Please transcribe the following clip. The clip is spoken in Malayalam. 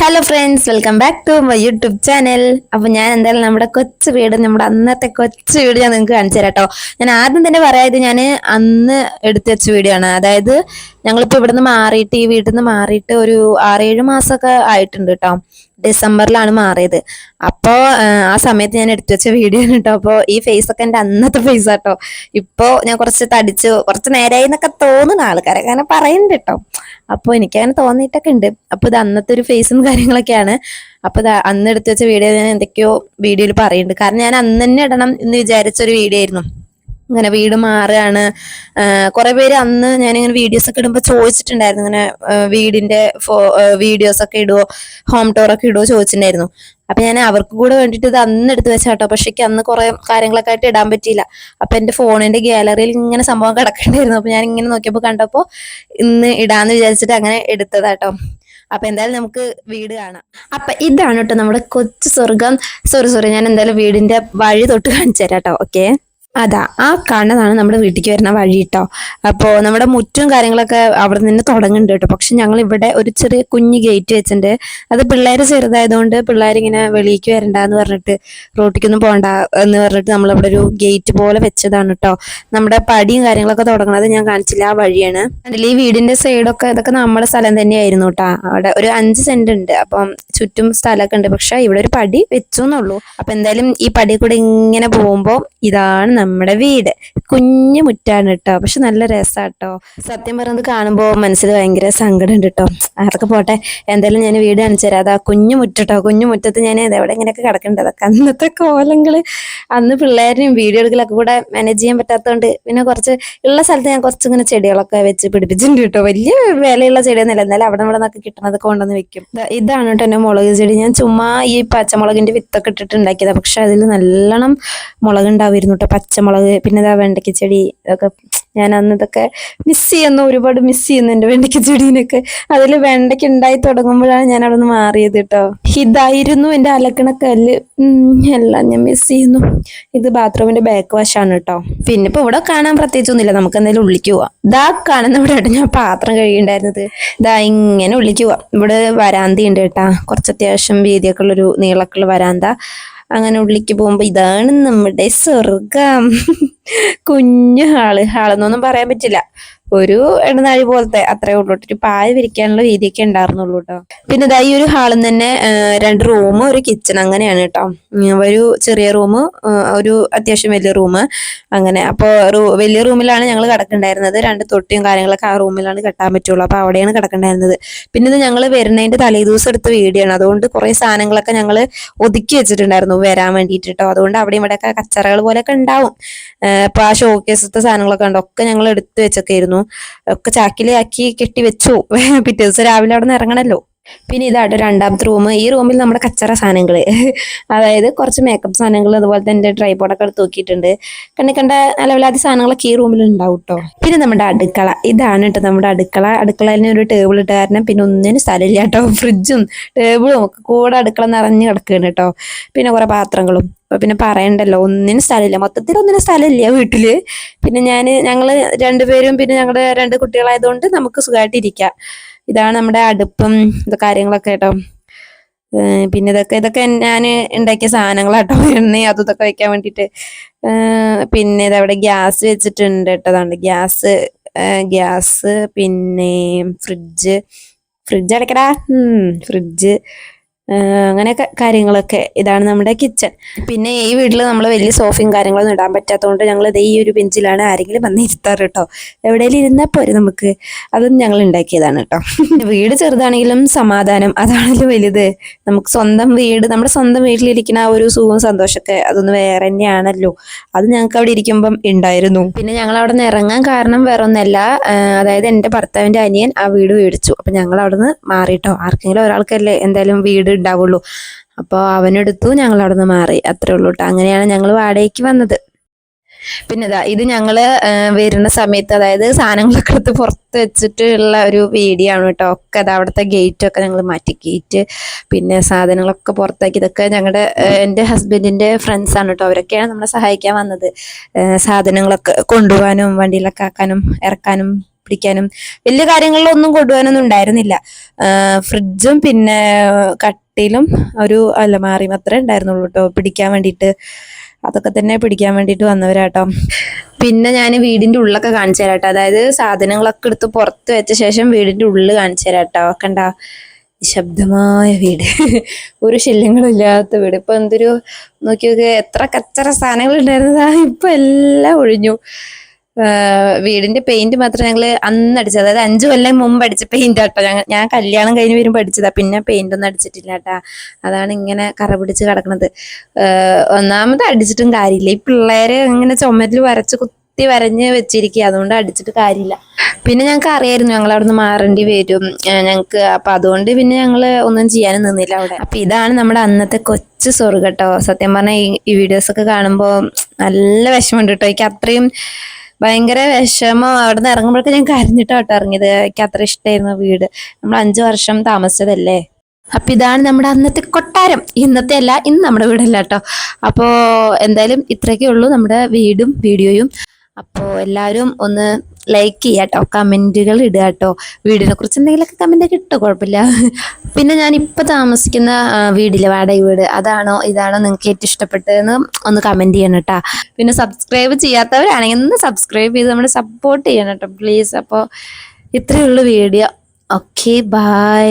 Hello friends, welcome back to my YouTube channel. അപ്പൊ ഞാൻ എന്തായാലും നമ്മുടെ കൊച്ചു വീട്, നമ്മുടെ അന്നത്തെ കൊച്ചു വീട് ഞാൻ നിങ്ങൾക്ക് കാണിച്ചു തരാം കേട്ടോ. ഞാൻ ആദ്യം തന്നെ പറയാത്, ഞാൻ അന്ന് എടുത്തു വെച്ച വീഡിയോ ആണ്. അതായത് ഞങ്ങളിപ്പോൾ ഇവിടുന്ന് മാറിയിട്ട്, ഈ വീട്ടിൽ നിന്ന് മാറിയിട്ട് ഒരു 6-7 മാസമൊക്കെ ആയിട്ടുണ്ട് കേട്ടോ. ഡിസംബറിലാണ് മാറിയത്. അപ്പോൾ ആ സമയത്ത് ഞാൻ എടുത്തു വെച്ച വീഡിയോ ആണ് കേട്ടോ. അപ്പോൾ ഈ ഫേസ് ഒക്കെ എൻ്റെ അന്നത്തെ ഫേസ് ആട്ടോ. ഇപ്പോൾ ഞാൻ കുറച്ച് തടിച്ചു, കുറച്ച് നേരായി എന്നൊക്കെ തോന്നുന്ന ആൾക്കാരൊക്കെ അങ്ങനെ പറയുന്നുണ്ട് കേട്ടോ. അപ്പോൾ എനിക്കങ്ങനെ തോന്നിയിട്ടൊക്കെ ഉണ്ട്. അപ്പോൾ ഇത് അന്നത്തെ ഒരു ഫേസും കാര്യങ്ങളൊക്കെയാണ്. അപ്പോൾ ഇത് അന്ന് എടുത്തു വെച്ച വീഡിയോ ഞാൻ എന്തൊക്കെയോ വീഡിയോയിൽ പറയുന്നുണ്ട്. കാരണം ഞാൻ അന്ന് തന്നെ ഇടണം എന്ന് വിചാരിച്ചൊരു വീഡിയോ ആയിരുന്നു. ഇങ്ങനെ വീട് മാറുകയാണ്. കുറെ പേര് അന്ന് ഞാനിങ്ങനെ വീഡിയോസ് ഒക്കെ ഇടുമ്പോൾ ചോദിച്ചിട്ടുണ്ടായിരുന്നു, ഇങ്ങനെ വീടിന്റെ വീഡിയോസ് ഒക്കെ ഇടുവോ, ഹോം ടൂർ ഒക്കെ ഇടുവോ ചോദിച്ചിട്ടുണ്ടായിരുന്നു. അപ്പൊ ഞാൻ അവർക്ക് കൂടെ വേണ്ടിയിട്ട് ഇത് അന്ന് എടുത്ത് വെച്ചാട്ടോ. പക്ഷെ എനിക്ക് അന്ന് കുറെ കാര്യങ്ങളൊക്കെ ആയിട്ട് ഇടാൻ പറ്റിയില്ല. അപ്പൊ എന്റെ ഫോണിന്റെ ഗാലറിയിൽ ഇങ്ങനെ സംഭവം കിടക്കണ്ടായിരുന്നു. അപ്പൊ ഞാൻ ഇങ്ങനെ നോക്കിയപ്പോൾ കണ്ടപ്പോൾ ഇന്ന് ഇടാന്ന് വിചാരിച്ചിട്ട് അങ്ങനെ എടുത്തതാട്ടോ. അപ്പൊ എന്തായാലും നമുക്ക് വീട് കാണാം. അപ്പൊ ഇതാണ് കേട്ടോ നമ്മുടെ കൊച്ചു സ്വർഗം. സോറി, ഞാൻ എന്തായാലും വീടിന്റെ വഴി തൊട്ട് കാണിച്ചു തരാം കേട്ടോ. ഓക്കെ, അതാ ആ കാണുന്നതാണ് നമ്മുടെ വീട്ടിലേക്ക് വരുന്ന വഴി കേട്ടോ. അപ്പോൾ നമ്മുടെ മുറ്റും കാര്യങ്ങളൊക്കെ അവിടെ നിന്ന് തുടങ്ങുന്നുണ്ട് കേട്ടോ. പക്ഷെ ഞങ്ങൾ ഇവിടെ ഒരു ചെറിയ കുഞ്ഞു ഗേറ്റ് വെച്ചിട്ടുണ്ട്. അത് പിള്ളേർ ചെറുതായതുകൊണ്ട് പിള്ളേരിങ്ങനെ വെളിയിലേക്ക് വരണ്ടെന്ന് പറഞ്ഞിട്ട്, റോട്ടിക്കൊന്നും പോകണ്ട എന്ന് പറഞ്ഞിട്ട് നമ്മളിവിടെ ഒരു ഗേറ്റ് പോലെ വെച്ചതാണ് കേട്ടോ. നമ്മുടെ പടിയും കാര്യങ്ങളൊക്കെ തുടങ്ങുന്നത് ഞാൻ കാണിച്ചില്ല, ആ വഴിയാണ്. അതിൽ ഈ വീടിന്റെ സൈഡൊക്കെ ഇതൊക്കെ നമ്മുടെ സ്ഥലം തന്നെയായിരുന്നു കേട്ടോ. അവിടെ ഒരു 5 സെന്റ് ഉണ്ട്. അപ്പം ചുറ്റും സ്ഥലമൊക്കെ ഉണ്ട്. പക്ഷെ ഇവിടെ ഒരു പടി വെച്ചു എന്നുള്ളൂ. അപ്പൊ എന്തായാലും ഈ പടി കൂടെ ഇങ്ങനെ പോകുമ്പോൾ ഇതാണ് നമ്മുടെ വീട്. കുഞ്ഞു മുറ്റാണ് കേട്ടോ, പക്ഷെ നല്ല രസാട്ടോ. സത്യം പറയുന്നത് കാണുമ്പോൾ മനസ്സിൽ ഭയങ്കര സങ്കടം ഉണ്ട് കേട്ടോ. അതൊക്കെ പോട്ടെ, എന്തായാലും ഞാൻ വീട് കാണിച്ചു തരാം. അതാ കുഞ്ഞു മുറ്റട്ടോ. കുഞ്ഞു മുറ്റത്ത് ഞാൻ എവിടെ ഇങ്ങനെയൊക്കെ കിടക്കേണ്ടത്. അതൊക്കെ അന്നത്തെ കോലങ്ങള്. അന്ന് പിള്ളേരിനും വീഡിയോ എടുക്കലൊക്കെ കൂടെ മാനേജ് ചെയ്യാൻ പറ്റാത്തതുകൊണ്ട് പിന്നെ കുറച്ച് ഉള്ള സ്ഥലത്ത് ഞാൻ കുറച്ചിങ്ങനെ ചെടികളൊക്കെ വെച്ച് പിടിപ്പിച്ചിട്ടുണ്ട് കേട്ടോ. വലിയ വിലയുള്ള ചെടിയൊന്നുമില്ല, എന്നാലും അവിടെ ഇവിടെ നിന്നൊക്കെ കിട്ടണതൊക്കെ കൊണ്ടുവന്ന് വെക്കും. ഇതാണ് കേട്ടോ എൻ്റെ മുളക് ചെടി. ഞാൻ ചുമ്മാ ഈ പച്ചമുളകിന്റെ വിത്തൊക്കെ ഇട്ടിട്ട് ഉണ്ടാക്കിയതാണ്. പക്ഷെ അതിൽ നല്ലോണം മുളക് ഉണ്ടാവുമായിരുന്നു കേട്ടോ. പച്ചമുളക്, പിന്നെ ഇതാ വെണ്ടയ്ക്ക ചെടി. ഇതൊക്കെ ഞാൻ അന്ന് ഇതൊക്കെ മിസ് ചെയ്യുന്നു, ഒരുപാട് മിസ് ചെയ്യുന്നു എൻ്റെ വെണ്ടയ്ക്ക ചെടീനൊക്കെ. അതിൽ വെണ്ടയ്ക്ക ഉണ്ടായി തുടങ്ങുമ്പോഴാണ് ഞാൻ അവിടെ നിന്ന് മാറിയത് കേട്ടോ. ഇതായിരുന്നു എൻ്റെ അലക്കണ കല്ല്. എല്ലാം ഞാൻ മിസ് ചെയ്യുന്നു. ഇത് ബാത്റൂമിന്റെ ബാക്ക് വശമാണ് കേട്ടോ. പിന്നെ ഇപ്പൊ ഇവിടെ കാണാൻ പ്രത്യേകിച്ചൊന്നുമില്ല, നമുക്ക് എന്തായാലും ഉള്ളിക്ക് പോവാം. ഇതാ കാണുന്ന ഇവിടെ ആയിട്ട് ഞാൻ പാത്രം കഴുകിണ്ടായിരുന്നത്. ഇതാ ഇങ്ങനെ ഉള്ളിക്ക് പോവാം. ഇവിടെ വരാന്ത ഉണ്ട് കേട്ടാ, കുറച്ച് അത്യാവശ്യം വീതിയൊക്കെ ഉള്ളൊരു നീളക്കുള്ള വരാന്ത. അങ്ങനെ ഉള്ളിക്ക് പോകുമ്പോ ഇതാണ് നമ്മുടെ സ്വർഗം. കുഞ്ഞു ഹാളെന്നൊന്നും പറയാൻ പറ്റില്ല, ഒരു ഇടനാഴി പോലത്തെ അത്രേ ഉള്ളൂ. ഒരു പായ വിരിക്കാനുള്ള വീതിയൊക്കെ ഉണ്ടായിരുന്നുള്ളൂ കേട്ടോ. പിന്നെ ഇതാ ഈ ഒരു ഹാളിൽ തന്നെ 2 റൂം, ഒരു കിച്ചൺ, അങ്ങനെയാണ് കേട്ടോ. ഒരു ചെറിയ റൂം, ഒരു അത്യാവശ്യം വലിയ റൂം, അങ്ങനെ. അപ്പോൾ വലിയ റൂമിലാണ് ഞങ്ങൾ കിടക്കണ്ടായിരുന്നത്. 2 തൊട്ടിയും കാര്യങ്ങളൊക്കെ ആ റൂമിലാണ് കെട്ടാൻ പറ്റുള്ളൂ. അപ്പൊ അവിടെയാണ് കിടക്കണ്ടായിരുന്നത്. പിന്നെ ഇത് ഞങ്ങൾ വരുന്നതിന്റെ തലേദിവസം എടുത്ത വീഡിയോ ആണ്. അതുകൊണ്ട് കുറെ സാധനങ്ങളൊക്കെ ഞങ്ങൾ ഒതുക്കി വെച്ചിട്ടുണ്ടായിരുന്നു വരാൻ വേണ്ടിയിട്ട് കേട്ടോ. അതുകൊണ്ട് അവിടെ ഇവിടെയൊക്കെ കച്ചറകൾ പോലെയൊക്കെ ഉണ്ടാവും. ഇപ്പൊ ആ ഷോക്കേസത്തെ സാധനങ്ങളൊക്കെ ഉണ്ട്, ഒക്കെ ഞങ്ങൾ എടുത്തു വെച്ചൊക്കെ ആയിരുന്നു. ഒക്കെ ചാക്കിലാക്കി കെട്ടി വെച്ചു. പിറ്റേ ദിവസം രാവിലെ അവിടെ നിന്ന് ഇറങ്ങണല്ലോ. പിന്നെ ഇതായിട്ട് 2ാമത്തെ റൂം. ഈ റൂമിൽ നമ്മുടെ കച്ചറ സാധനങ്ങള്, അതായത് കുറച്ച് മേക്കപ്പ് സാധനങ്ങൾ, അതുപോലെ തന്നെ ട്രൈപോഡൊക്കെ എടുത്ത് നോക്കിയിട്ടുണ്ട്. കണ്ട നിലവിലാദ്യ സാധനങ്ങളൊക്കെ ഈ റൂമിൽ ഉണ്ടാവും കേട്ടോ. പിന്നെ നമ്മുടെ അടുക്കള. ഇതാണ് കേട്ടോ നമ്മുടെ അടുക്കള. അടുക്കളയിൽ ഒരു ടേബിൾ ഇട്ട കാരണം പിന്നെ ഒന്നിനും സ്ഥലമില്ല കേട്ടോ. ഫ്രിഡ്ജും ടേബിളും ഒക്കെ കൂടെ അടുക്കള നിറഞ്ഞു കിടക്കുകയാണ് കേട്ടോ. പിന്നെ കുറെ പാത്രങ്ങളും. പിന്നെ പറയണ്ടല്ലോ, ഒന്നിനും സ്ഥലമില്ല, മൊത്തത്തിൽ ഒന്നിനും സ്ഥലമില്ല വീട്ടില്. പിന്നെ ഞങ്ങള് 2 പേരും പിന്നെ ഞങ്ങളുടെ 2 കുട്ടികളായതുകൊണ്ട് നമുക്ക് സുഖമായിട്ട് ഇരിക്കാം. ഇതാണ് നമ്മുടെ അടുപ്പും കാര്യങ്ങളൊക്കെ കേട്ടോ. പിന്നെ ഇതൊക്കെ ഞാൻ ഉണ്ടാക്കിയ സാധനങ്ങളാട്ടോ. എണ്ണയും അതും ഇതൊക്കെ വെക്കാൻ വേണ്ടിയിട്ട്. പിന്നെ ഇതവിടെ ഗ്യാസ് വെച്ചിട്ടുണ്ട് കേട്ടോ. അതാണ്ട് ഗ്യാസ്, പിന്നെ ഫ്രിഡ്ജ് അടക്കടാ, ഫ്രിഡ്ജ്, അങ്ങനെയൊക്കെ കാര്യങ്ങളൊക്കെ. ഇതാണ് നമ്മുടെ കിച്ചൺ. പിന്നെ ഈ വീട്ടിൽ നമ്മൾ വലിയ സോഫയും കാര്യങ്ങളൊന്നും ഇടാൻ പറ്റാത്തതുകൊണ്ട് ഞങ്ങൾ ഈ ഒരു ബെഞ്ചിലാണ് ആരെങ്കിലും വന്ന് ഇരുത്താറ് കേട്ടോ. എവിടെയെങ്കിലും ഇരുന്നാൽ പോരെ നമുക്ക്. അതും ഞങ്ങൾ ഉണ്ടാക്കിയതാണ് കേട്ടോ. വീട് ചെറുതാണെങ്കിലും സമാധാനം, അതാണല്ലോ വലുത്. നമുക്ക് സ്വന്തം വീട്, നമ്മുടെ സ്വന്തം വീട്ടിലിരിക്കുന്ന ആ ഒരു സുഖവും സന്തോഷമൊക്കെ അതൊന്ന് വേറെ തന്നെയാണല്ലോ. അത് ഞങ്ങൾക്ക് അവിടെ ഇരിക്കുമ്പം ഉണ്ടായിരുന്നു. പിന്നെ ഞങ്ങൾ അവിടെ നിന്ന് ഇറങ്ങാൻ കാരണം വേറെ ഒന്നല്ല, അതായത് എൻ്റെ ഭർത്താവിൻ്റെ അനിയൻ ആ വീട് മേടിച്ചു. അപ്പൊ ഞങ്ങൾ അവിടെ നിന്ന് മാറിയിട്ടോ. ആർക്കെങ്കിലും ഒരാൾക്കല്ലേ എന്തായാലും വീട് ഉണ്ടാവുള്ളൂ. അപ്പോൾ അവനെടുത്തു, ഞങ്ങൾ അവിടെ നിന്ന് മാറി, അത്രേ ഉള്ളൂ കേട്ടോ. അങ്ങനെയാണ് ഞങ്ങൾ വാടകയ്ക്ക് വന്നത്. പിന്നെ ഇത് ഞങ്ങള് വരുന്ന സമയത്ത്, അതായത് സാധനങ്ങളൊക്കെ എടുത്ത് പുറത്ത് വെച്ചിട്ടുള്ള ഒരു വീഡിയോ ആണ് കേട്ടോ. ഒക്കെ അവിടുത്തെ ഗേറ്റൊക്കെ ഞങ്ങൾ മാറ്റി, ഗേറ്റ് പിന്നെ സാധനങ്ങളൊക്കെ പുറത്താക്കി. ഇതൊക്കെ എൻ്റെ ഹസ്ബൻഡിന്റെ ഫ്രണ്ട്സ് ആണ് കേട്ടോ. അവരൊക്കെയാണ് നമ്മളെ സഹായിക്കാൻ വന്നത്. സാധനങ്ങളൊക്കെ കൊണ്ടുപോകാനും വണ്ടിയിലൊക്കെ ആക്കാനും ഇറക്കാനും പിടിക്കാനും വലിയ കാര്യങ്ങളിലൊന്നും കൊണ്ടുപോകാനൊന്നും ഉണ്ടായിരുന്നില്ല. ഫ്രിഡ്ജും പിന്നെ കട്ടിലും ഒരു അലമാറിയും അത്രേ ഉണ്ടായിരുന്നുള്ളൂ കേട്ടോ പിടിക്കാൻ വേണ്ടിയിട്ട്. അതൊക്കെ തന്നെ പിടിക്കാൻ വേണ്ടിയിട്ട് വന്നവരാട്ടോ. പിന്നെ ഞാൻ വീടിന്റെ ഉള്ളൊക്കെ കാണിച്ചു തരാട്ടോ. അതായത് സാധനങ്ങളൊക്കെ എടുത്ത് പുറത്ത് വെച്ച ശേഷം വീടിന്റെ ഉള്ളിൽ കാണിച്ചു തരാട്ടോ. കണ്ട നിശബ്ദമായ വീട്, ഒരു ശല്യങ്ങളും ഇല്ലാത്ത വീട്. ഇപ്പൊ എന്തൊരു നോക്കിയൊക്കെ എത്ര കച്ചറ സാധനങ്ങൾ ഉണ്ടായിരുന്നതാ, ഇപ്പൊ എല്ലാം ഒഴിഞ്ഞു. വീടിന്റെ പെയിന്റ് മാത്രം ഞങ്ങള് അന്ന് അടിച്ചത്, അതായത് 5 കൊല്ലം മുമ്പ് അടിച്ച പെയിന്റ് ആട്ടോ. ഞാൻ കല്യാണം കഴിഞ്ഞ് വരുമ്പോ അടിച്ചതാ, പിന്നെ പെയിന്റ് ഒന്നും അടിച്ചിട്ടില്ല കേട്ടാ. അതാണ് ഇങ്ങനെ കറ പിടിച്ച് കിടക്കണത്. ഒന്നാമത് അടിച്ചിട്ടും കാര്യമില്ല, ഈ പിള്ളേര് ഇങ്ങനെ ചുമരിൽ വരച്ച് കുത്തി വരഞ്ഞ് വെച്ചിരിക്കുക, അതുകൊണ്ട് അടിച്ചിട്ട് കാര്യമില്ല. പിന്നെ ഞങ്ങൾക്ക് അറിയായിരുന്നു ഞങ്ങൾ അവിടെ നിന്ന് മാറേണ്ടി വരും ഞങ്ങൾക്ക്, അപ്പൊ അതുകൊണ്ട് പിന്നെ ഞങ്ങള് ഒന്നും ചെയ്യാനും നിന്നില്ല അവിടെ. അപ്പൊ ഇതാണ് നമ്മുടെ അന്നത്തെ കൊച്ചു സ്വർഗ്ഗം കേട്ടോ. സത്യം പറഞ്ഞാൽ ഈ വീഡിയോസ് ഒക്കെ കാണുമ്പോ നല്ല വിഷമമുണ്ട് കേട്ടോ. എനിക്ക് അത്രയും ഭയങ്കര വിഷമം. അവിടെ നിന്ന് ഇറങ്ങുമ്പോഴൊക്കെ ഞാൻ കരഞ്ഞിട്ടാട്ടോ ഇറങ്ങിയത്. എനിക്ക് അത്ര ഇഷ്ടമായിരുന്നു വീട്. നമ്മൾ 5 വർഷം താമസിച്ചതല്ലേ. അപ്പൊ ഇതാണ് നമ്മുടെ അന്നത്തെ കൊട്ടാരം. ഇന്നത്തെ അല്ല, ഇന്ന് നമ്മുടെ വീടല്ല കേട്ടോ. അപ്പോ എന്തായാലും ഇത്രയൊക്കെ ഉള്ളൂ നമ്മുടെ വീടും വീഡിയോയും. അപ്പോൾ എല്ലാവരും ഒന്ന് ലൈക്ക് ചെയ്യുക കേട്ടോ, കമൻറ്റുകൾ ഇടുക കേട്ടോ. വീടിനെ കുറിച്ച് എന്തെങ്കിലുമൊക്കെ കമൻ്റൊക്കെ ഇട്ടോ, കുഴപ്പമില്ല. പിന്നെ ഞാൻ ഇപ്പോൾ താമസിക്കുന്ന വീടില്ലേ, വാടക വീട്, അതാണോ ഇതാണോ നിങ്ങൾക്ക് ഏറ്റവും ഇഷ്ടപ്പെട്ടതെന്ന് ഒന്ന് കമൻറ്റ് ചെയ്യണം കേട്ടോ. പിന്നെ സബ്സ്ക്രൈബ് ചെയ്യാത്തവരാണെങ്കിൽ ഒന്ന് സബ്സ്ക്രൈബ് ചെയ്ത് നമ്മളെ സപ്പോർട്ട് ചെയ്യണം കേട്ടോ പ്ലീസ്. അപ്പോൾ ഇത്രയേ ഉള്ളൂ വീഡിയോ. Okay, by.